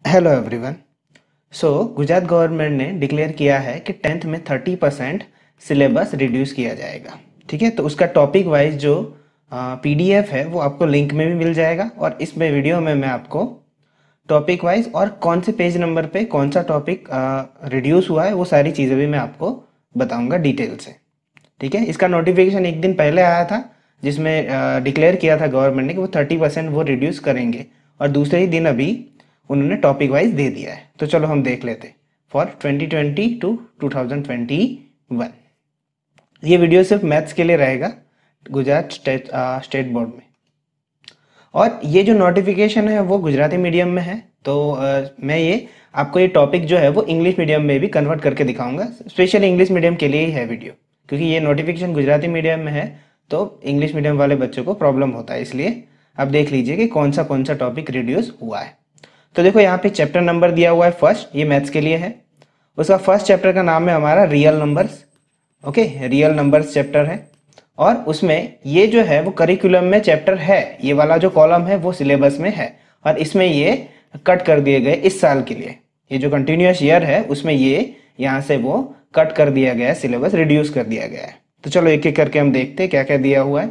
Hello everyone. Gujarat government ने declare किया है कि 10th में 30% सिलेबस रिड्यूस किया जाएगा। ठीक है, तो उसका टॉपिक वाइज जो पीडीएफ है वो आपको लिंक में भी मिल जाएगा और इसमें वीडियो में मैं आपको टॉपिक वाइज और कौन से पेज नंबर पे कौन सा टॉपिक रिड्यूस हुआ है वो सारी चीज़ें भी मैं आपको बताऊंगा डिटेल से। ठीक है, इसका नोटिफिकेशन एक दिन पहले आया था जिसमें डिक्लेयर किया था गवर्नमेंट ने कि वो 30% वो रिड्यूस करेंगे और दूसरे ही दिन अभी उन्होंने टॉपिक वाइज दे दिया है। तो चलो हम देख लेते फॉर 2020 टू 2021। ये वीडियो सिर्फ मैथ्स के लिए रहेगा गुजरात स्टेट बोर्ड में। और ये जो नोटिफिकेशन है वो गुजराती मीडियम में है, तो मैं ये आपको ये टॉपिक जो है वो इंग्लिश मीडियम में भी कन्वर्ट करके दिखाऊंगा। स्पेशली इंग्लिश मीडियम के लिए ही है वीडियो, क्योंकि ये नोटिफिकेशन गुजराती मीडियम में है तो इंग्लिश मीडियम वाले बच्चों को प्रॉब्लम होता है। इसलिए आप देख लीजिए कि कौन सा टॉपिक रिड्यूस हुआ है। तो देखो यहाँ पे चैप्टर नंबर दिया हुआ है फर्स्ट, ये मैथ्स के लिए है। उसका फर्स्ट चैप्टर का नाम है हमारा real numbers. Okay, real numbers chapter है और उसमें ये जो है वो करिकुलम में चैप्टर है। ये वाला जो कॉलम है वो सिलेबस में है और इसमें ये कट कर दिए गए इस साल के लिए। ये जो कंटिन्यूअस ईयर है उसमें ये यहाँ से वो कट कर दिया गया है, सिलेबस रिड्यूस कर दिया गया है। तो चलो एक एक करके हम देखते हैं क्या क्या दिया हुआ है।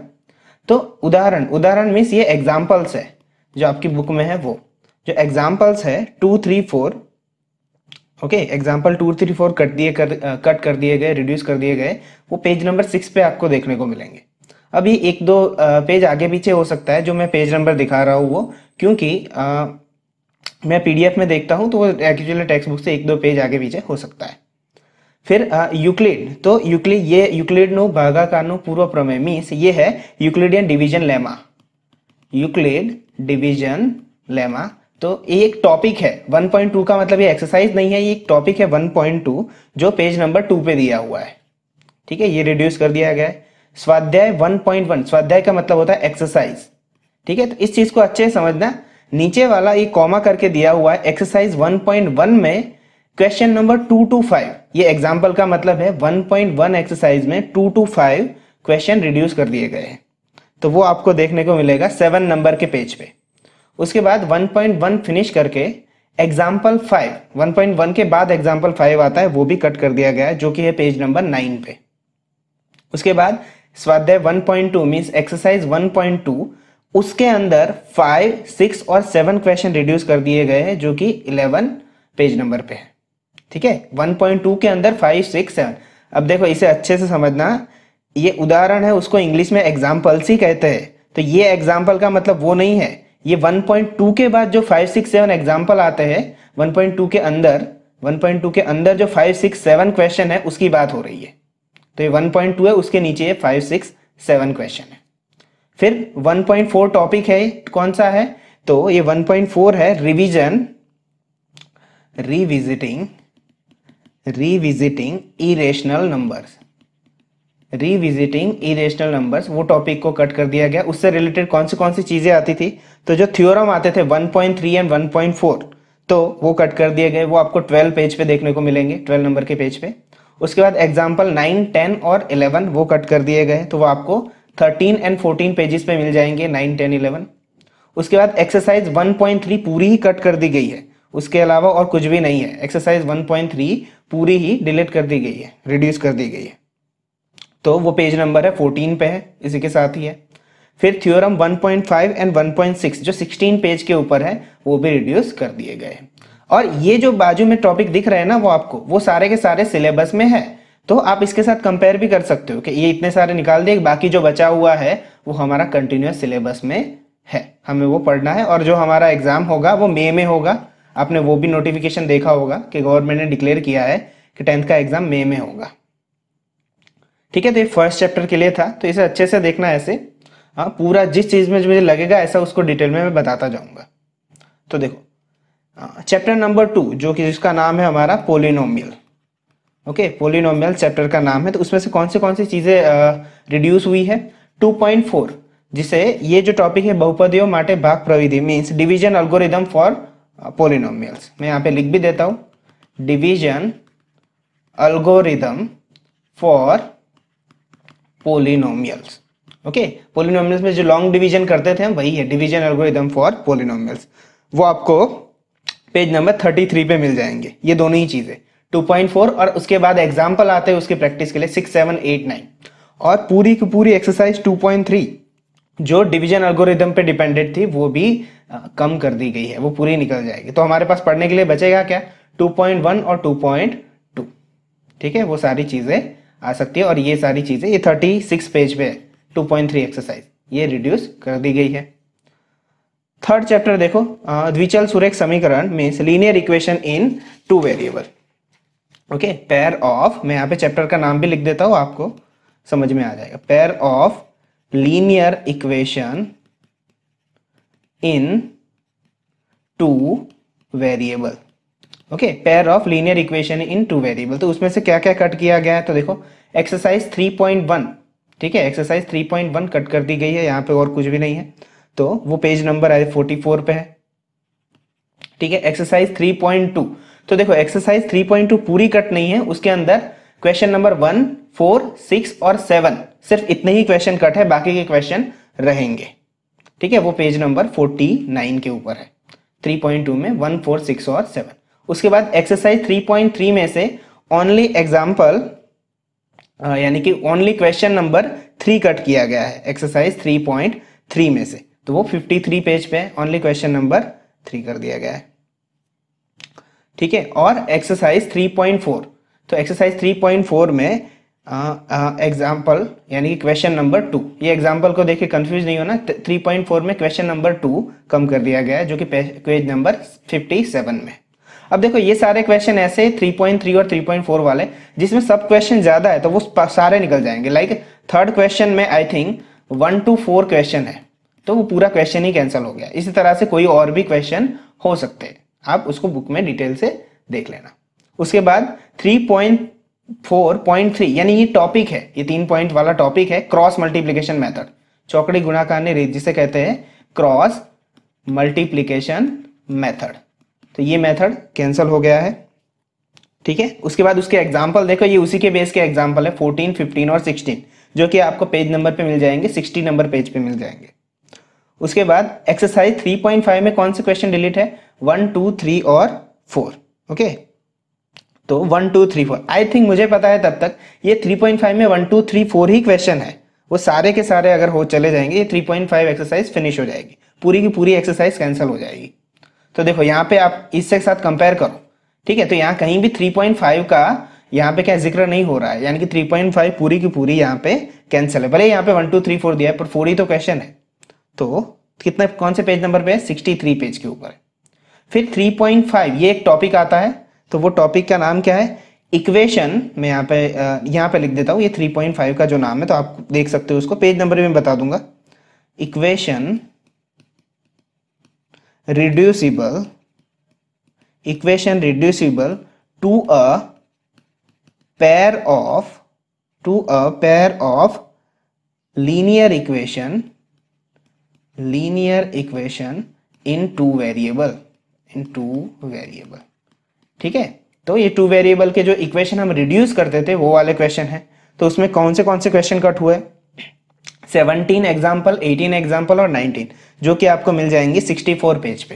तो उदाहरण मीन्स ये एग्जाम्पल्स है जो आपकी बुक में है। वो जो एग्जाम्पल्स है 2, 3, 4, ओके, एग्जाम्पल 2, 3, 4 कट कर दिए गए, रिड्यूस कर दिए गए, वो पेज नंबर 6 पे आपको देखने को मिलेंगे। अभी एक दो पेज आगे पीछे हो सकता है जो मैं पेज नंबर दिखा रहा हूँ वो, क्योंकि मैं पीडीएफ में देखता हूँ तो वो एक्चुअली टेक्स्ट बुक से एक दो पेज आगे पीछे हो सकता है। फिर यूक्लिड, तो यूक्लिड नो भागाकार नो पूर्व प्रमेय मीन्स ये है Euclidean division lemma. Euclid division lemma, तो ये एक टॉपिक है 1.2 का, मतलब ये एक्सरसाइज नहीं है, ये एक टॉपिक है 1.2 जो पेज नंबर 2 पे दिया हुआ है। ठीक है, ये रिड्यूस कर दिया गया है। स्वाध्याय 1.1, स्वाध्याय का मतलब होता है एक्सरसाइज। ठीक है, तो इस चीज को अच्छे से समझना। नीचे वाला ये कॉमा करके दिया हुआ है एक्सरसाइज 1.1 में क्वेश्चन नंबर 2 to 5, ये एग्जाम्पल का मतलब है 1.1 एक्सरसाइज में 2 to 5 क्वेश्चन रिड्यूस कर दिए गए हैं। तो वो आपको देखने को मिलेगा 7 नंबर के पेज पे। उसके बाद 1.1 फिनिश करके एग्जाम्पल 5, 1.1 के बाद एग्जाम्पल 5 आता है, वो भी कट कर दिया गया है जो कि है पेज नंबर 9 पे। उसके बाद स्वाध्याय 1.2 मीन्स एक्सरसाइज 1.2, उसके अंदर 5, 6 और 7 क्वेश्चन रिड्यूस कर दिए गए हैं जो कि 11 पेज नंबर पे है। ठीक है, 1.2 के अंदर 5, 6, 7। अब देखो इसे अच्छे से समझना, ये उदाहरण है, उसको इंग्लिश में एग्जाम्पल्स ही कहते हैं। तो ये एग्जाम्पल का मतलब वो नहीं है, ये 1.2 के बाद जो 5, 6, 7 एग्जाम्पल आते हैं 1.2 के अंदर जो 5, 6, 7 क्वेश्चन है उसकी बात हो रही है। तो ये 1.2 है, उसके नीचे ये 5, 6, 7 क्वेश्चन है। फिर 1.4 टॉपिक है, कौन सा है? तो ये 1.4 है रिविजिटिंग इरेशनल नंबर्स, वो टॉपिक को कट कर दिया गया। उससे रिलेटेड कौन सी चीजें आती थी? तो जो थ्योरम आते थे 1.3 एंड 1.4, तो वो कट कर दिए गए। वो आपको 12 पेज पे देखने को मिलेंगे, 12 नंबर के पेज पे। उसके बाद एग्जाम्पल 9, 10 और 11 वो कट कर दिए गए, तो वो आपको 13 एंड 14 पेजेस पे मिल जाएंगे, 9, 10, 11। उसके बाद एक्सरसाइज 1.3 पूरी ही कट कर दी गई है, उसके अलावा और कुछ भी नहीं है। एक्सरसाइज 1.3 पूरी ही डिलीट कर दी गई है, रिड्यूस कर दी गई है। तो वो पेज नंबर है 14 पे है, इसी के साथ ही है। फिर थ्योरम 1.5 एंड 1.6 जो 16 पेज के ऊपर है वो भी रिड्यूस कर दिए गए। और ये जो बाजू में टॉपिक दिख रहे हैं ना वो आपको, वो सारे के सारे सिलेबस में है। तो आप इसके साथ कंपेयर भी कर सकते हो कि ये इतने सारे निकाल दिए, बाकी जो बचा हुआ है वो हमारा कंटिन्यूअस सिलेबस में है, हमें वो पढ़ना है। और जो हमारा एग्जाम होगा वो मई में होगा। आपने वो भी नोटिफिकेशन देखा होगा कि गवर्नमेंट ने डिक्लेयर किया है कि 10th का एग्जाम मई में होगा। ठीक है, तो ये फर्स्ट चैप्टर के लिए था, तो इसे अच्छे से देखना ऐसे। हाँ, पूरा जिस चीज में जो मुझे लगेगा ऐसा उसको डिटेल में मैं बताता जाऊंगा। तो देखो चैप्टर नंबर 2 जो कि जिसका नाम है हमारा पोलिनोमियल। ओके, पोलिनोमियल चैप्टर का नाम है। तो उसमें से कौन सी चीजें रिड्यूस हुई है? 2.4, जिसे ये जो टॉपिक है बहुपदियों माटे भाग प्रविधि means division algorithm for polynomials. मैं यहाँ पे लिख भी देता हूँ, division algorithm for polynomials. Okay, polynomials में जो लॉन्ग डिवीजन करते थे हम, वही है डिवीजन एल्गोरिदम फॉर पोलिनोमियल्स। वो आपको पेज नंबर 33 पे मिल जाएंगे ये दोनों ही चीजें, 2.4 और उसके बाद एग्जाम्पल आते हैं उसके प्रैक्टिस के लिए 6, 7, 8, 9 और पूरी की पूरी एक्सरसाइज 2.3 जो डिवीजन एल्गोरिदम पे डिपेंडेंट थी वो भी कम कर दी गई है, वो पूरी निकल जाएगी। तो हमारे पास पढ़ने के लिए बचेगा क्या, 2.1 और 2.2। ठीक है, वो सारी चीजें आ सकती है और ये सारी चीजें ये 36 पेज पे है 2.3 एक्सरसाइज ये रिड्यूस कर दी गई है। थर्ड चैप्टर देखो, द्विचल सुरेख समीकरण means linear equation in two variable. Okay, pair of, मैं यहाँ पे चैप्टर का नाम भी लिख देता हूँ आपको समझ में आ जाएगा, pair of linear equation in two variable. Okay, pair of linear equation in two variable. तो उसमें से क्या क्या कट किया गया है, तो देखो एक्सरसाइज 3.1, ठीक है, एक्सरसाइज 3.1 कट कर दी गई है, यहाँ पे और कुछ भी नहीं है, तो वो पेज नंबर 44 पे है। ठीक है, एक्सरसाइज 3.2, तो देखो एक्सरसाइज 3.2 पूरी कट नहीं है, उसके अंदर क्वेश्चन नंबर 1, 4, 6 और 7 सिर्फ इतने ही क्वेश्चन कट है, बाकी के क्वेश्चन रहेंगे। ठीक है, वो पेज नंबर 49 के ऊपर है, 3.2 में 1, 4, 6 और 7। उसके बाद एक्सरसाइज 3.3 में से ओनली एग्जाम्पल यानी कि ओनली क्वेश्चन नंबर 3 कट किया गया है एक्सरसाइज 3.3 में से, तो वो 53 पेज पे ओनली क्वेश्चन नंबर 3 कर दिया गया है। ठीक है, और एक्सरसाइज 3.4, तो एक्सरसाइज 3.4 में एग्जाम्पल यानी कि क्वेश्चन नंबर 2, ये एग्जाम्पल को देखिए कंफ्यूज नहीं होना, 3.4 में क्वेश्चन नंबर 2 कम कर दिया गया है जो कि पेज नंबर 57 में। अब देखो ये सारे क्वेश्चन ऐसे 3.3 और 3.4 वाले जिसमें सब क्वेश्चन ज्यादा है तो वो सारे निकल जाएंगे। लाइक थर्ड क्वेश्चन में आई थिंक 1 to 4 क्वेश्चन है, तो वो पूरा क्वेश्चन ही कैंसिल हो गया। इसी तरह से कोई और भी क्वेश्चन हो सकते हैं, आप उसको बुक में डिटेल से देख लेना। उसके बाद 3.4.3 यानी ये टॉपिक है, ये 3 पॉइंट वाला टॉपिक है, क्रॉस मल्टीप्लीकेशन मेथड, चौकड़ी गुणाकार रीत जिसे कहते हैं क्रॉस मल्टीप्लीकेशन मेथड, तो ये मेथड कैंसिल हो गया है। ठीक है, उसके बाद उसके एग्जाम्पल देखो, ये उसी के बेस के एग्जाम्पल है 14, 15 और 16 जो कि आपको पेज नंबर पे मिल जाएंगे, 60 नंबर पेज पे मिल जाएंगे। उसके बाद एक्सरसाइज 3.5 में कौन से क्वेश्चन डिलीट है, 1, 2, 3 और 4। ओके, तो 1, 2, 3, 4 आई थिंक मुझे पता है तब तक ये 3.5 में 1, 2, 3, 4 ही क्वेश्चन है, वो सारे के सारे अगर हो चले जाएंगे ये 3.5 एक्सरसाइज फिनिश हो जाएगी, पूरी की पूरी एक्सरसाइज कैंसिल हो जाएगी। तो देखो यहाँ पे आप इससे साथ कंपेयर करो। ठीक है, तो यहाँ कहीं भी 3.5 का यहाँ पे क्या जिक्र नहीं हो रहा है, यानी कि 3.5 पूरी की पूरी यहाँ पे कैंसिल है, भले यहाँ पे 1, 2, 3, 4 दिया है पर 4 ही तो क्वेश्चन है। तो कितना, कौन से पेज नंबर पे है, 63 पेज के ऊपर है। फिर 3.5 ये एक टॉपिक आता है, तो वो टॉपिक का नाम क्या है, इक्वेशन, मैं यहाँ पे लिख देता हूँ, ये 3.5 का जो नाम है, तो आप देख सकते हो उसको, पेज नंबर भी मैं बता दूंगा, equation reducible to a pair of linear equation in two variable। ठीक है, तो ये 2 वेरिएबल के जो इक्वेशन हम रिड्यूस करते थे वो वाले क्वेश्चन है। तो उसमें कौन से क्वेश्चन कट हुए, 17 एग्जाम्पल, 18 एग्जाम्पल और 19 जो कि आपको मिल जाएंगे 64 पेज पे।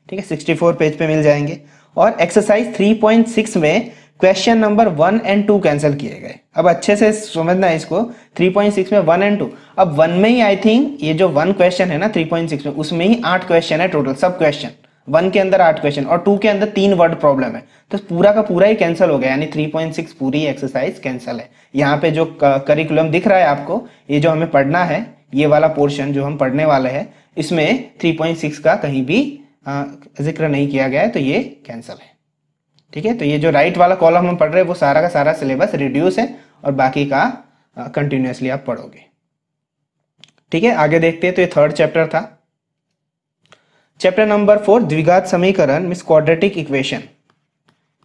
ठीक है, 64 पेज पे मिल जाएंगे। और एक्सरसाइज 3.6 में क्वेश्चन नंबर 1 और 2 कैंसिल किए गए। अब अच्छे से समझना है इसको, 3.6 में 1 और 2, अब 1 में ही आई थिंक ये जो 1 क्वेश्चन है ना 3.6 में, उसमें ही 8 क्वेश्चन है टोटल, सब क्वेश्चन 1 के अंदर 8 क्वेश्चन और 2 के अंदर 3 वर्ड प्रॉब्लम है, तो पूरा का पूरा ही कैंसिल हो गया, यानी 3.6 पूरी एक्सरसाइज कैंसिल है। यहाँ पे जो करिकुलम दिख रहा है आपको, ये जो हमें पढ़ना है, ये वाला पोर्शन जो हम पढ़ने वाले हैं, इसमें 3.6 का कहीं भी जिक्र नहीं किया गया है, तो ये कैंसिल है। ठीक है, तो ये जो राइट वाला कॉलम हम पढ़ रहे हैं वो सारा का सारा सिलेबस रिड्यूस है और बाकी का कंटिन्यूअसली आप पढ़ोगे। ठीक है, आगे देखते हैं। तो ये थर्ड चैप्टर था। चैप्टर नंबर 4 द्विघात समीकरण मींस क्वाड्रेटिक इक्वेशन।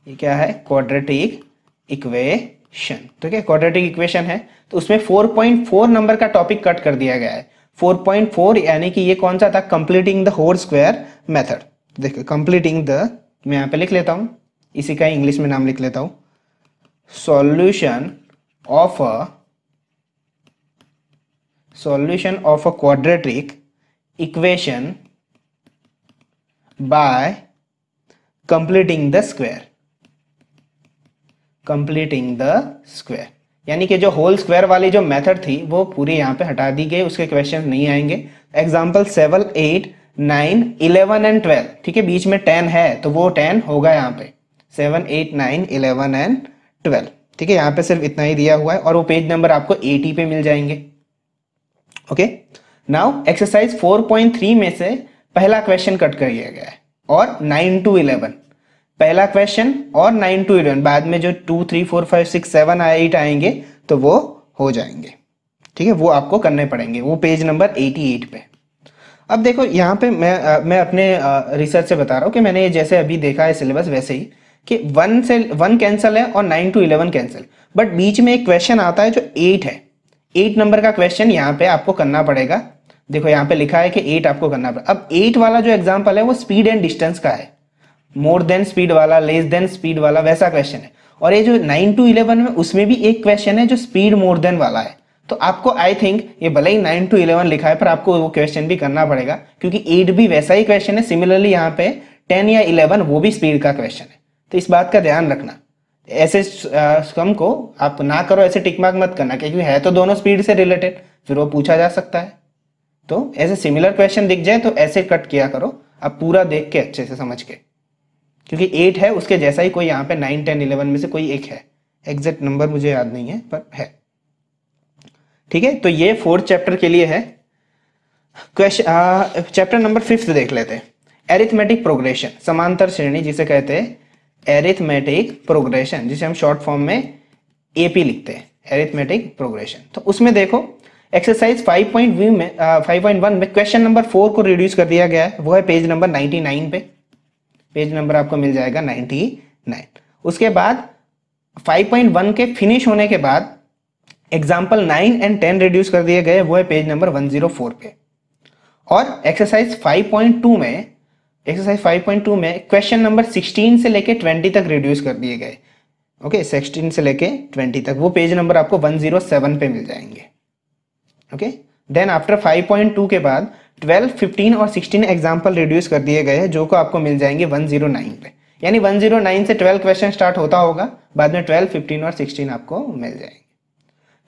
ये क्या है, क्वाड्रेटिक इक्वेशन। ठीक है, क्वाड्रेटिक इक्वेशन है, तो उसमें 4.4 नंबर का टॉपिक कट कर दिया गया है। 4.4 यानी कि ये कौन सा था, completing the whole square method. देखिए कंप्लीटिंग द, मैं यहाँ पे लिख लेता हूँ, इसी का इंग्लिश में नाम लिख लेता हूँ, solution of a quadratic equation by completing the square, completing the square, यानी कि जो होल स्क्वायर वाली जो मेथड थी वो पूरी यहाँ पे हटा दी गई, उसके क्वेश्चन नहीं आएंगे। एग्जाम्पल 7, 8, 9, 11 एंड 12, ठीक है, बीच में 10 है तो वो 10 होगा यहाँ पे 7, 8, 9, 11 एंड 12, ठीक है, यहाँ पे सिर्फ इतना ही दिया हुआ है और वो पेज नंबर आपको 80 पे मिल जाएंगे। ओके, नाउ एक्सरसाइज 4.3 में से पहला क्वेश्चन कट कर दिया गया है और 9 to 11, पहला क्वेश्चन और 9 to 11, बाद में जो 2, 3, 4, 5, 6, 7, 8 आएंगे तो वो हो जाएंगे, ठीक है, वो आपको करने पड़ेंगे, वो पेज नंबर 88 पे। अब देखो यहाँ पे मैं अपने रिसर्च से बता रहा हूँ कि मैंने जैसे अभी देखा है सिलेबस वैसे ही कि 1 कैंसिल है और 9 to 11 कैंसिल, बट बीच में एक क्वेश्चन आता है जो 8 है, 8 नंबर का क्वेश्चन यहाँ पे आपको करना पड़ेगा। देखो यहाँ पे लिखा है कि 8 आपको करना पड़ेगा। अब 8 वाला जो एग्जाम्पल है वो स्पीड एंड डिस्टेंस का है, मोर देन स्पीड वाला, लेस देन स्पीड वाला, वैसा क्वेश्चन है। और ये जो 9 to 11 में उसमें भी एक क्वेश्चन है जो स्पीड मोर देन वाला है। तो आपको आई थिंक ये भले ही 9 to 11 लिखा है पर आपको वो क्वेश्चन भी करना पड़ेगा, क्योंकि 8 भी वैसा ही क्वेश्चन है। सिमिलरली यहाँ पे 10 या 11 वो भी स्पीड का क्वेश्चन है, तो इस बात का ध्यान रखना। ऐसे सम को आप ना करो, ऐसे टिक मार्क मत करना, क्योंकि है तो दोनों स्पीड से रिलेटेड, फिर वो पूछा जा सकता है। तो ऐसे सिमिलर क्वेश्चन दिख जाए तो ऐसे कट किया करो, आप पूरा देख के अच्छे से समझ के, क्योंकि 8 है उसके जैसा ही कोई यहाँ पे 9, 10, 11 में से कोई एक है, एग्जैक्ट नंबर मुझे याद नहीं है पर है, ठीक है। तो ये 4th चैप्टर के लिए है। क्वेश्चन चैप्टर नंबर 5 देख लेते हैं, एरिथमेटिक प्रोग्रेशन, समांतर श्रेणी जिसे कहते हैं एरिथमेटिक प्रोग्रेशन, जिसे हम शॉर्ट फॉर्म में एपी लिखते हैं, एरिथमेटिक प्रोग्रेशन। तो उसमें देखो एक्सरसाइज 5.1 में क्वेश्चन नंबर 4 को रिड्यूस कर दिया गया है, वो है पेज नंबर 99 पे, पेज नंबर आपको मिल जाएगा 99। उसके बाद 5.1 के फिनिश होने के बाद एग्जाम्पल 9 एंड 10 रिड्यूस कर दिए गए, वो है पेज नंबर 104 पे। और एक्सरसाइज 5.2 में क्वेश्चन नंबर 16 से लेके 20 तक रिड्यूस कर दिए गए, ओके, 16 से लेके 20 तक, वो पेज नंबर आपको 107 पे मिल जाएंगे। ओके, देन आफ्टर 5.2 के बाद 12, 15 और 16 एग्जाम्पल रिड्यूस कर दिए गए हैं, जो को आपको मिल जाएंगे 109 पे, यानी 109 से 12 क्वेश्चन स्टार्ट होता होगा, बाद में 12, 15 और 16 आपको मिल जाएंगे।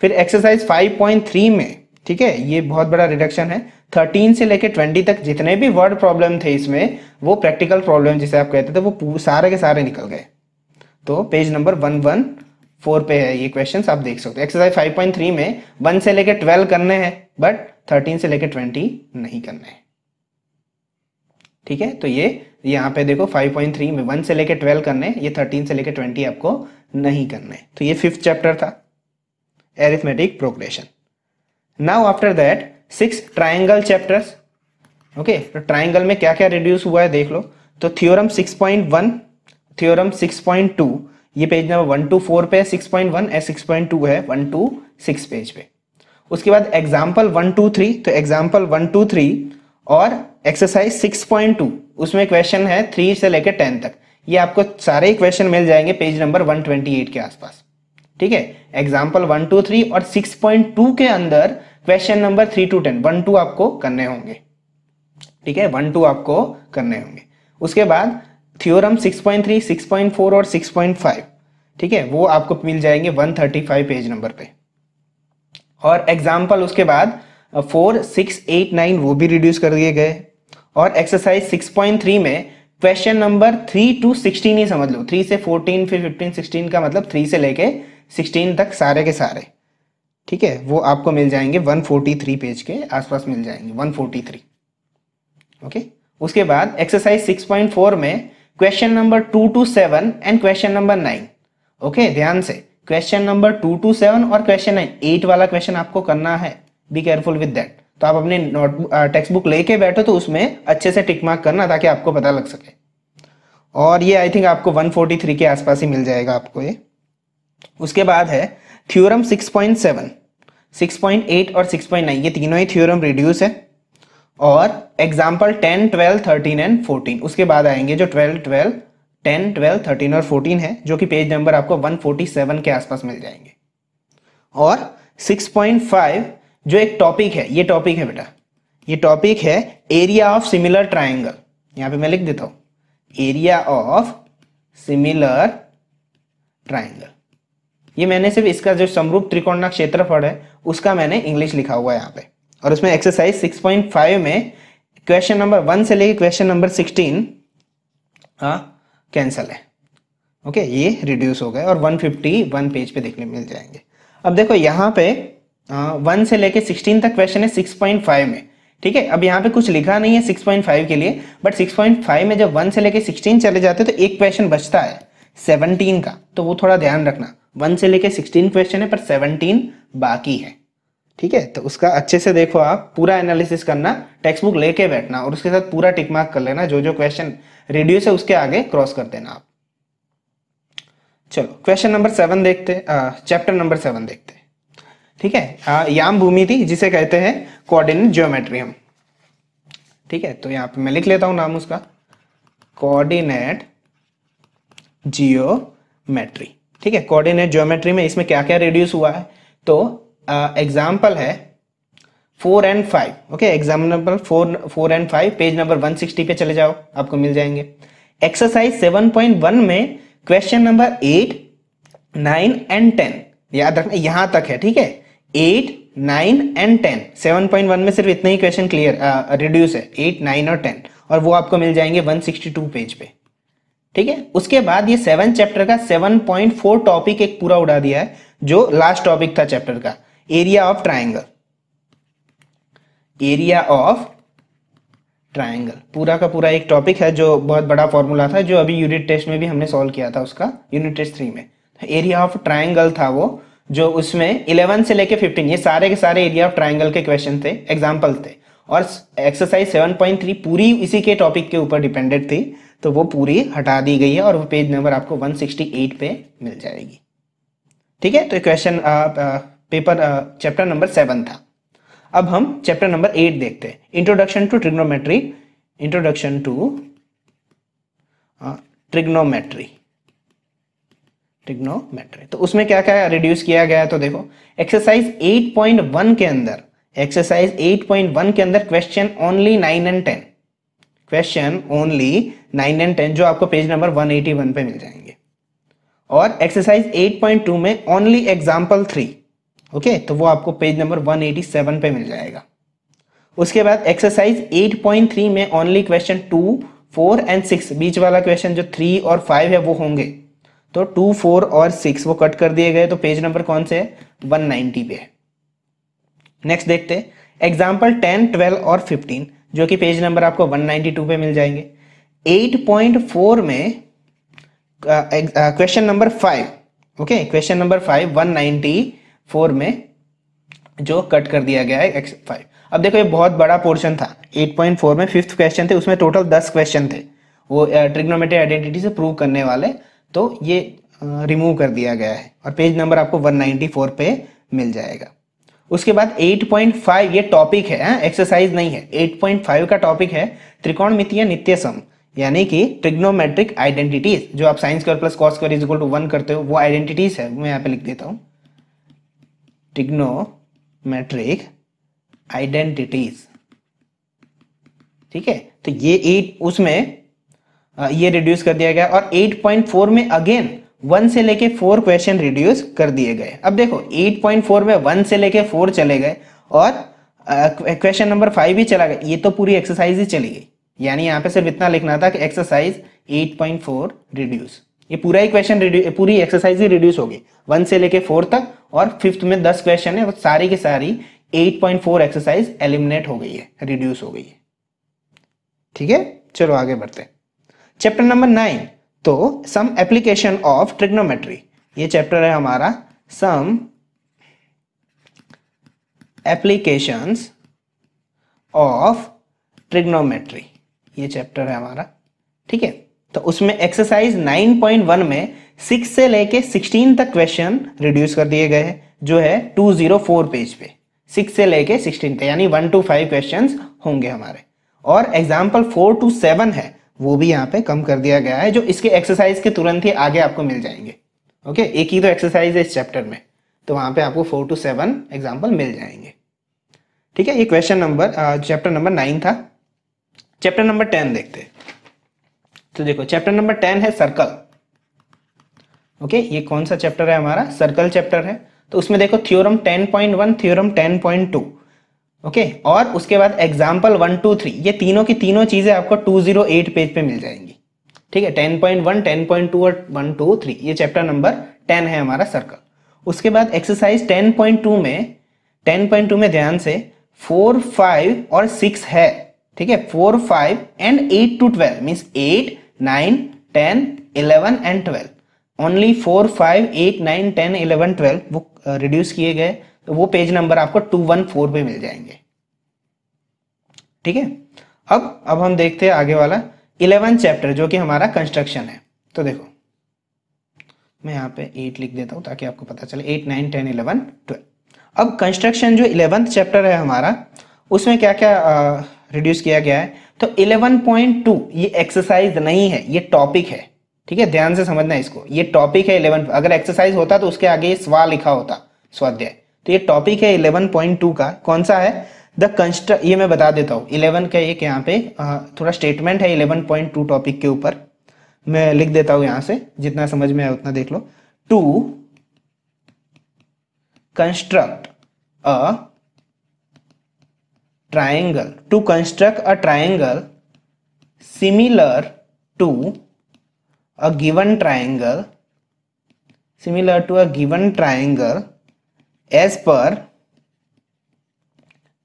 फिर एक्सरसाइज 5.3 में, ठीक है, ये बहुत बड़ा रिडक्शन है, 13 से लेके 20 तक जितने भी वर्ड प्रॉब्लम थे इसमें, वो प्रैक्टिकल प्रॉब्लम जिसे आप कहते थे, वो सारे के सारे निकल गए। तो पेज नंबर 114 पे है ये क्वेश्चंस, आप देख सकते हो। एक्सरसाइज 5.3 में 1 से लेके 12 करने हैं, बट 13 से लेके 20 नहीं करने हैं, ठीक है। तो ये यहाँ पे देखो 5.3 में 1 से लेके 12 करने, ये 13 से लेके 20 आपको नहीं करने। तो ये 5th चैप्टर था, arithmetic progression. Now after that 6 triangle chapters, okay. तो ट्राइंगल में क्या क्या रिड्यूस हुआ है देख लो। तो थ्योरम 6.1, थ्योरम 6.2, ये पेज नंबर 1 to 4 पे है 6.1, 6.2 है 1 to 6 पेज पे। उसके बाद एग्जाम्पल 1, 2, 3, तो एग्जाम्पल 1, 2, 3 और एक्सरसाइज 6.2, उसमें क्वेश्चन है 3 से लेकर 10 तक, ये आपको सारे ही क्वेश्चन मिल जाएंगे पेज नंबर 128 के आसपास, ठीक है। एग्जाम्पल 1, 2, 3 और 6.2 के अंदर क्वेश्चन नंबर 3 to 10, 1, 2 आपको करने होंगे, ठीक है, 1, 2 आपको करने होंगे। उसके बाद थ्योरम 6.3, 6.4 और 6.5, ठीक है, वो आपको मिल जाएंगे 135 पेज नंबर पे। और एग्जाम्पल उसके बाद 4, 6, 8, 9 वो भी रिड्यूस कर दिए गए। और एक्सरसाइज 6.3 में क्वेश्चन नंबर 3 to 16 ही समझ लो, 3 से 14 फिर 15, 16 का मतलब 3 से लेके 16 तक सारे के सारे, ठीक है, वो आपको मिल जाएंगे 143 पेज के आसपास मिल जाएंगे, 143, ओके। उसके बाद एक्सरसाइज 6.4 में question number 2 to 7 and question number 9, okay, ध्यान से क्वेश्चन नंबर 2 to 7 और क्वेश्चन 9, 8 वाला क्वेश्चन आपको करना है, बी केयरफुल विद दैट। तो आप अपने टेक्स्ट बुक लेके बैठो तो उसमें अच्छे से टिक मार्क करना ताकि आपको पता लग सके। और ये आई थिंक आपको 143 के आसपास ही मिल जाएगा आपको ये। उसके बाद है थ्योरम 6.7, 6.8 और 6.9, ये तीनों ही थ्योरम रिड्यूस है। और एग्जाम्पल 10, 12, 13 एंड 14, उसके बाद आएंगे जो 12, 10, 12, 13 और 14 है, जो कि पेज नंबर आपको 147 के आसपास मिल जाएंगे। और 6.5 जो एक टॉपिक है, ये टॉपिक है बेटा, ये टॉपिक है एरिया ऑफ सिमिलर ट्राइंगल, यहाँ पे मैं लिख देता हूँ एरिया ऑफ सिमिलर ट्राइंगल। ये मैंने सिर्फ इसका जो समरूप त्रिकोण का क्षेत्रफल है उसका मैंने इंग्लिश लिखा हुआ है यहाँ पे। और उसमें एक्सरसाइज 6.5 में क्वेश्चन नंबर 1 से लेके क्वेश्चन नंबर 16 कैंसल है। ओके, ये रिड्यूस हो गए और 151 पेज पे देखने मिल जाएंगे। अब देखो यहाँ पे 1 से लेके 16 तक क्वेश्चन है 6.5 में, ठीक है। अब यहाँ पे कुछ लिखा नहीं है 6.5 के लिए, बट 6.5 में जब 1 से लेके 16 चले जाते हैं तो एक क्वेश्चन बचता है 17 का, तो वो थोड़ा ध्यान रखना। 1 से लेके 16 क्वेश्चन है पर 17 बाकी है, ठीक है। तो उसका अच्छे से देखो, आप पूरा एनालिसिस करना, टेक्स्ट बुक लेके बैठना और उसके साथ पूरा टिक मार्क कर लेना, जो जो क्वेश्चन रिड्यूस है उसके आगे क्रॉस कर देना आप। चलो क्वेश्चन नंबर 7 देखते, चैप्टर नंबर 7 देखते, ठीक है। याम भूमि थी जिसे कहते हैं कोऑर्डिनेट ज्योमेट्री हम, ठीक है। तो यहाँ पे मैं लिख लेता हूं नाम उसका, कोऑर्डिनेट जियोमेट्री, ठीक है। कोऑर्डिनेट ज्योमेट्री में इसमें क्या क्या रिड्यूस हुआ है, तो एग्जाम्पल है 4 and 5, okay. Example 4 and 5 page number 160 पे चले जाओ, आपको मिल जाएंगे। एक्सरसाइज 7.1 में क्वेश्चन नंबर 8, 9 and 10 याद रखना, यहां तक है, ठीक है। 8, 9 and 10, 7.1 में सिर्फ इतने ही क्वेश्चन क्लियर रिड्यूस है, 8, 9 और 10, और वो आपको मिल जाएंगे 162 पेज पे, ठीक है। उसके बाद ये 7 चैप्टर का 7.4 टॉपिक एक पूरा उड़ा दिया है, जो लास्ट टॉपिक था चैप्टर का, area of triangle. Area of triangle पूरा का पूरा एक टॉपिक है, जो बहुत बड़ा फॉर्मूला था, जो अभी यूनिट टेस्ट में भी हमने सॉल्व किया था, उसका यूनिट टेस्ट 3 में। एरिया ऑफ ट्राइंगल था वो, जो उसमें 11 से लेके 15 ये सारे के सारे एरिया ऑफ ट्राइंगल के क्वेश्चन थे, एग्जाम्पल थे। और एक्सरसाइज 7.3 पूरी इसी के टॉपिक के ऊपर डिपेंडेंट थी, तो वो पूरी हटा दी गई है और वो पेज नंबर आपको 168 पे मिल जाएगी, ठीक है। तो क्वेश्चन पेपर चैप्टर नंबर 7 था। अब हम चैप्टर नंबर 8 देखते हैं, introduction to trigonometry. Introduction to trigonometry. Trigonometry, तो उसमें क्या क्या रिड्यूस किया गया है, तो देखो एक्सरसाइज 8.1 के अंदर, एक्सरसाइज 8.1 के अंदर question only 9 and 10, question only 9 and 10 जो आपको पेज नंबर 181 पे मिल जाएंगे। और एक्सरसाइज 8.2 में ओनली एग्जाम्पल 3, ओके, तो वो आपको पेज नंबर 187 पे मिल जाएगा। उसके बाद एक्सरसाइज 8.3 में ओनली क्वेश्चन 2, 4 and 6, बीच वाला क्वेश्चन जो 3 और 5 है वो होंगे, तो 2, 4 और 6 वो कट कर दिए गए, तो पेज नंबर कौन से है, 190 पे है। नेक्स्ट देखते हैं एग्जाम्पल 10, 12 और 15, जो कि पेज नंबर आपको 192 पे मिल जाएंगे। 8.4 में question number 5, okay, question number 5 194 में जो कट कर दिया गया है x5। अब देखो ये बहुत बड़ा पोर्शन था, 8.4 में 5th क्वेश्चन थे, उसमें टोटल 10 क्वेश्चन थे वो ट्रिग्नोमेट्री आइडेंटिटी से प्रूव करने वाले, तो ये रिमूव कर दिया गया है और पेज नंबर आपको 194 पे मिल जाएगा। उसके बाद 8.5 ये टॉपिक है, एक्सरसाइज नहीं है। 8.5 का टॉपिक है त्रिकोणमितीय नित्य सम, यानी कि ट्रिग्नोमेट्रिक आइडेंटिटीज, जो आप sine square plus cos square is equal to 1 करते हो, वो आइडेंटिटीज है, मैं यहाँ पे लिख देता हूँ, ट्रिग्नोमेट्रिक आइडेंटिटीज, ठीक है। तो ये 8 उसमें ये रिड्यूस कर दिया गया। और 8.4 में अगेन 1 से लेके 4 क्वेश्चन रिड्यूस कर दिए गए। अब देखो 8.4 में 1 से लेके 4 चले गए और क्वेश्चन नंबर 5 भी चला गया, ये तो पूरी एक्सरसाइज ही चली गई। यानी यहाँ पे सिर्फ इतना लिखना था कि एक्सरसाइज 8.4 रिड्यूस, ये पूरा ही क्वेश्चन पूरी एक्सरसाइज ही रिड्यूस होगी 1 से लेके 4 तक, और 5th में 10 क्वेश्चन है, वो सारी की सारी 8.4 एक्सरसाइज एलिमिनेट हो गई है, रिड्यूस हो गई है, ठीक है। चलो आगे बढ़ते हैं, चैप्टर नंबर 9, तो सम एप्लीकेशन ऑफ ट्रिग्नोमेट्री, ये चैप्टर है हमारा सम एप्लीकेशंस ऑफ ट्रिग्नोमेट्री, ये चैप्टर है हमारा, ठीक है। तो उसमें एक्सरसाइज 9.1 में 6 से लेके 16 तक क्वेश्चन रिड्यूस कर दिए गए हैं, जो है 204 पेज पे, 6 से लेके 16 तक, यानी 1 to 5 क्वेश्चंस होंगे हमारे। और एग्जाम्पल 4 to 7 है, वो भी यहाँ पे कम कर दिया गया है, जो इसके एक्सरसाइज के तुरंत ही आगे आपको मिल जाएंगे, ओके। एक ही तो एक्सरसाइज है इस चैप्टर में, तो वहां पे आपको 4 to 7 एग्जाम्पल मिल जाएंगे, ठीक है। ये क्वेश्चन नंबर चैप्टर नंबर 9 था। चैप्टर नंबर 10 देखते हैं, तो देखो चैप्टर नंबर 10 है सर्कल। ओके, ये कौन सा चैप्टर है हमारा? सर्कल चैप्टर है। तो उसमें देखो थ्योरम 10.1, थ्योरम 10.2। ओके, और उसके बाद एग्जाम्पल 1, 2, 3, ये तीनों की तीनों चीजें आपको 208 पेज पे मिल जाएंगी। ठीक है, 10.1, 10.2 और 1, 2, 3, ये चैप्टर नंबर 10 है हमारा सर्कल। उसके बाद एक्सरसाइज 10.2 में ध्यान से 4, 5 और 6 है। ठीक है, 4, 5 and 8 to 12 means 8, 9, 10, 11 and 12। Only 4, 5, 8, 9, 10, 11, 12 वो रिड्यूस किए गए, तो वो पेज नंबर आपको 214 पे मिल जाएंगे। ठीक है, अब हम देखते हैं आगे वाला 11 चैप्टर जो कि हमारा कंस्ट्रक्शन है। तो देखो मैं यहाँ पे 8 लिख देता हूँ ताकि आपको पता चले, 8, 9, 10, 11, 12। अब कंस्ट्रक्शन जो 11th चैप्टर है हमारा, उसमें क्या क्या रिड्यूस किया गया है? तो 11.2 ये एक्सरसाइज नहीं है, ये टॉपिक है। ठीक है, ध्यान से समझना इसको, ये टॉपिक है 11। अगर एक्सरसाइज होता तो उसके आगे स्वा लिखा होता, स्वाध्याय। तो ये टॉपिक है 11.2 का। कौन सा है? ये मैं बता देता हूँ। 11 का एक यहाँ पे थोड़ा स्टेटमेंट है 11.2 टॉपिक के ऊपर, मैं लिख देता हूँ यहाँ से, जितना समझ में आए उतना देख लो। To construct a triangle, to construct a triangle similar to a given triangle, as per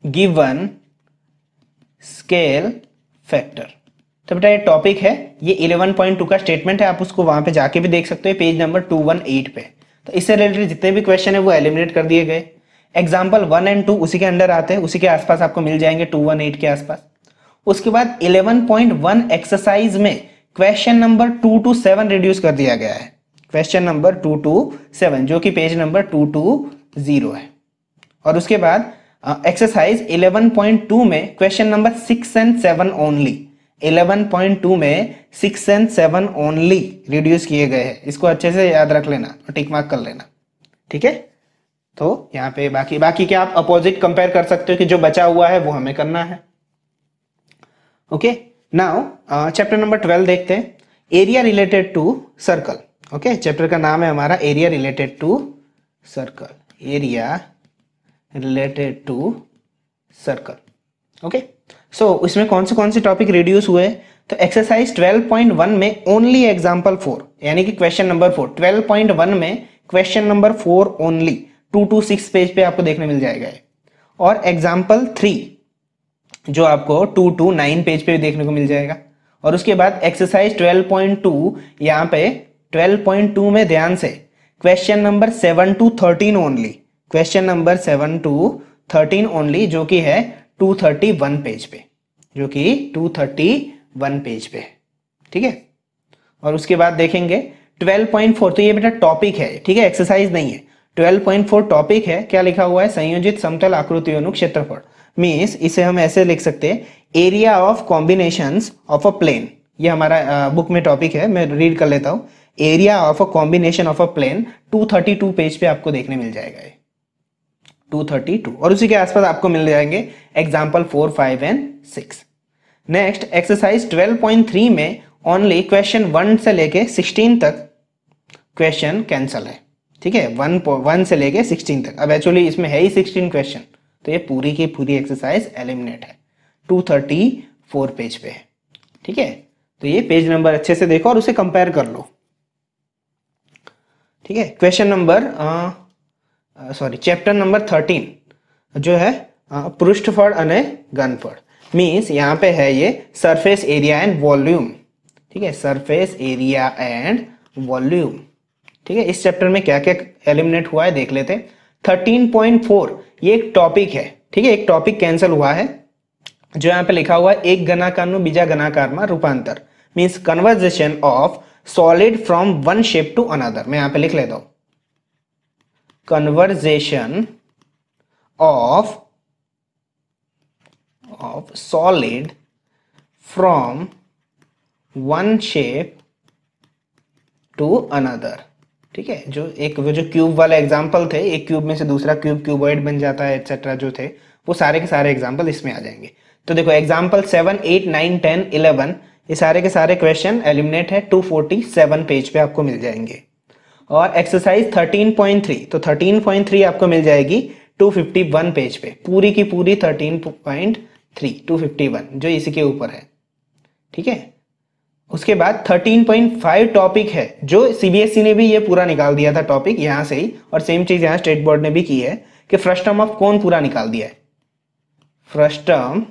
given scale factor। तो बेटा ये टॉपिक है, ये 11.2 का स्टेटमेंट है, आप उसको वहां पे जाके भी देख सकते हो, पेज नंबर 218 पे। तो इससे रिलेटेड जितने भी क्वेश्चन है वो एलिमिनेट कर दिए गए। एग्जाम्पल 1 एंड 2 उसी के अंडर आते हैं, उसी के आसपास आपको मिल जाएंगे 218 के आसपास। उसके बाद 11.1 एक्सरसाइज में क्वेश्चन नंबर 2 to 7 रिड्यूस कर दिया गया है, क्वेश्चन नंबर 2 to 7 जो कि पेज नंबर 220 है। और उसके बाद एक्सरसाइज 11.2 में क्वेश्चन नंबर 6 एंड 7 ओनली, 11.2 में 6 एंड 7 ओनली रिड्यूस किए गए हैं। इसको अच्छे से याद रख लेना और टिक मार्क कर लेना। ठीक है, तो यहाँ पे बाकी के आप अपोजिट कंपेयर कर सकते हो कि जो बचा हुआ है वो हमें करना है। ओके, नाउ चैप्टर नंबर 12 देखते हैं, area related to circle. Okay, chapter का नाम है हमारा area related to circle, area related to circle. Okay, so इसमें कौन से टॉपिक रिड्यूस हुए? तो एक्सरसाइज 12.1 में ओनली एग्जाम्पल 4 यानी कि क्वेश्चन नंबर 4, 12.1 में question number 4 only 2 to 6 page पे आपको देखने मिल जाएगा। और एग्जाम्पल 3 जो आपको 2 to 9 पेज पे भी देखने को मिल जाएगा। और उसके बाद एक्सरसाइज 12.2, यहाँ पे 12.2 में ध्यान से question number 7 to 13 only, question number 7 to 13 only, जो कि है 231 पेज पे, जो कि 231 पेज पे। ठीक है, और उसके बाद देखेंगे 12.4, तो ये बेटा टॉपिक है, ठीक है, एक्सरसाइज नहीं है। 12.4 टॉपिक है, क्या लिखा हुआ है? संयोजित समतल आकृतियों क्षेत्रफल। मीन्स इसे हम ऐसे लिख सकते हैं, area of combinations of a plane. ये हमारा बुक में टॉपिक है, मैं रीड कर लेता हूँ। Area of a combination of a plane 232 page पे आपको देखने मिल जाएगा ये, 232। और उसी के आसपास आपको मिल जाएंगे एग्जाम्पल 4, 5 एंड 6। नेक्स्ट एक्सरसाइज 12.3 में ओनली क्वेश्चन 1 से लेके 16 तक क्वेश्चन कैंसल है। ठीक है, 1 से लेके 16 तक। अब एक्चुअली इसमें है ही 16 क्वेश्चन, तो ये पूरी की पूरी एक्सरसाइज एलिमिनेट है, 234 पेज पे है। ठीक है, तो ये पेज नंबर अच्छे से देखो और उसे कंपेयर कर लो। ठीक है, क्वेश्चन नंबर चैप्टर नंबर 13 जो है पृष्ठफल अने घनफळ, मीन्स यहाँ पे है ये सरफेस एरिया एंड वॉल्यूम। ठीक है, सरफेस एरिया एंड वॉल्यूम। ठीक है, इस चैप्टर में क्या क्या एलिमिनेट हुआ है देख लेते हैं। 13.4 ये एक टॉपिक है। ठीक है, एक टॉपिक कैंसिल हुआ है, जो यहाँ पे लिखा हुआ है एक घनाकार नु बीजा घनाकार में रूपांतर, means conversation of solid from one shape to another. मैं यहाँ पे लिख लेता हूं, conversation of solid from one shape to another. ठीक है, जो क्यूब वाला एग्जांपल थे, एक क्यूब में से दूसरा क्यूब क्यूबॉइड बन जाता है एक्सेट्रा, जो थे वो सारे के सारे एग्जांपल इसमें आ जाएंगे। तो देखो एग्जांपल 7, 8, 9, 10, 11 ये सारे के सारे क्वेश्चन एलिमिनेट है, 247 पेज पे आपको मिल जाएंगे। और एक्सरसाइज 13.3, तो 13.3 आपको मिल जाएगी 251 पेज पे, पूरी की पूरी 13.3 251 जो इसी के ऊपर है, ठीक है। उसके बाद 13.5 टॉपिक है, जो सीबीएसई ने भी ये पूरा निकाल दिया था टॉपिक यहाँ से ही, और सेम चीज यहाँ स्टेट बोर्ड ने भी की है कि फ्रस्टम ऑफ कौन पूरा निकाल दिया है, फ्रस्टम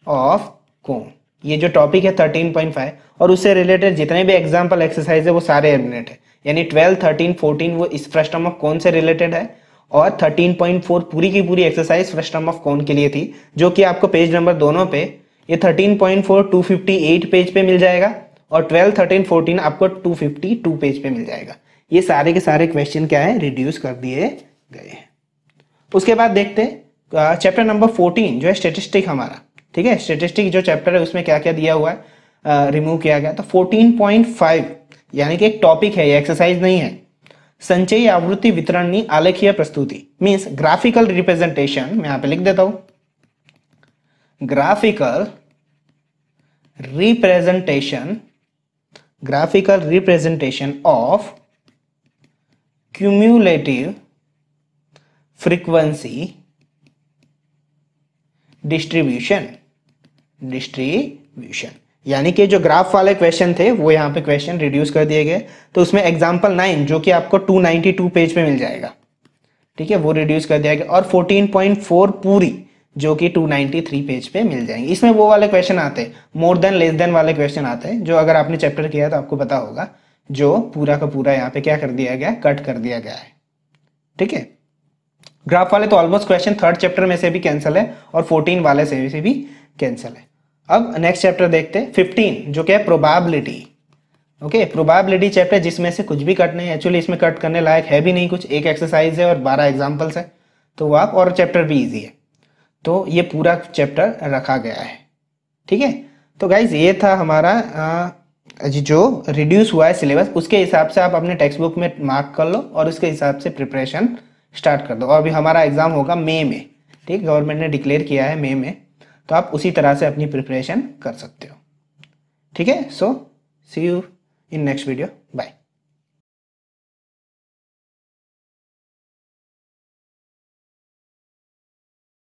ऑफ कौन, ये जो टॉपिक है 13.5 और उससे रिलेटेड जितने भी एग्जाम्पल एक्सरसाइज है वो सारे एलिमिनेट है, यानी 12, 13, 14 वो इस फ्रस्टम ऑफ कौन से रिलेटेड है, और 13.4 पूरी की पूरी एक्सरसाइज फ्रस्टम ऑफ कौन के लिए थी, जो कि आपको पेज नंबर दोनों पे ये 13.4 258 पेज पे मिल जाएगा, और 12, 13, 14 आपको 252 पेज पे मिल जाएगा। ये सारे के सारे क्वेश्चन क्या है, रिड्यूस कर दिए गए हैं। उसके बाद देखते चैप्टर नंबर 14 जो है स्टेटिस्टिक हमारा, ठीक है। स्टेटिस्टिक जो चैप्टर है उसमें क्या क्या दिया हुआ है, रिमूव किया गया। तो 14.5 यानी कि एक टॉपिक है, ये एक्सरसाइज नहीं है, संचयी आवृत्ति वितरणनी आलेखीय प्रस्तुति, मीन्स ग्राफिकल रिप्रेजेंटेशन, मैं यहां पे लिख देता हूं, graphical representation of cumulative frequency distribution, यानी कि जो ग्राफ वाले क्वेश्चन थे वो यहाँ पे क्वेश्चन रिड्यूस कर दिए गए। तो उसमें एग्जांपल 9 जो कि आपको 292 पेज पे मिल जाएगा, ठीक है, वो रिड्यूस कर दिया गया, और 14.4 पूरी जो कि 293 पेज पे मिल जाएंगे। इसमें वो वाले क्वेश्चन आते हैं, मोर देन लेस देन वाले क्वेश्चन आते हैं, जो अगर आपने चैप्टर किया तो आपको पता होगा, जो पूरा का पूरा यहाँ पे क्या कर दिया गया, कट कर दिया गया है, ठीक है। ग्राफ वाले तो ऑलमोस्ट क्वेश्चन 3rd चैप्टर में से भी कैंसिल है, और 14 वाले से भी कैंसिल है। अब नेक्स्ट चैप्टर देखते हैं 15 जो क्या है, प्रोबेबिलिटी। ओके, प्रोबेबिलिटी चैप्टर जिसमें से कुछ भी कट नहीं, एक्चुअली इसमें कट करने लायक है भी नहीं कुछ, एक एक्सरसाइज है और 12 एग्जाम्पल्स है, तो वो आप, और चैप्टर भी ईजी है, तो ये पूरा चैप्टर रखा गया है, ठीक है। तो गाइज ये था हमारा जो रिड्यूस हुआ है सिलेबस, उसके हिसाब से आप अपने टेक्स्ट बुक में मार्क कर लो और उसके हिसाब से प्रिपरेशन स्टार्ट कर दो। और अभी हमारा एग्जाम होगा मई में, ठीक, गवर्नमेंट ने डिक्लेयर किया है मई में, तो आप उसी तरह से अपनी प्रिपरेशन कर सकते हो, ठीक है। So see you in next video, bye.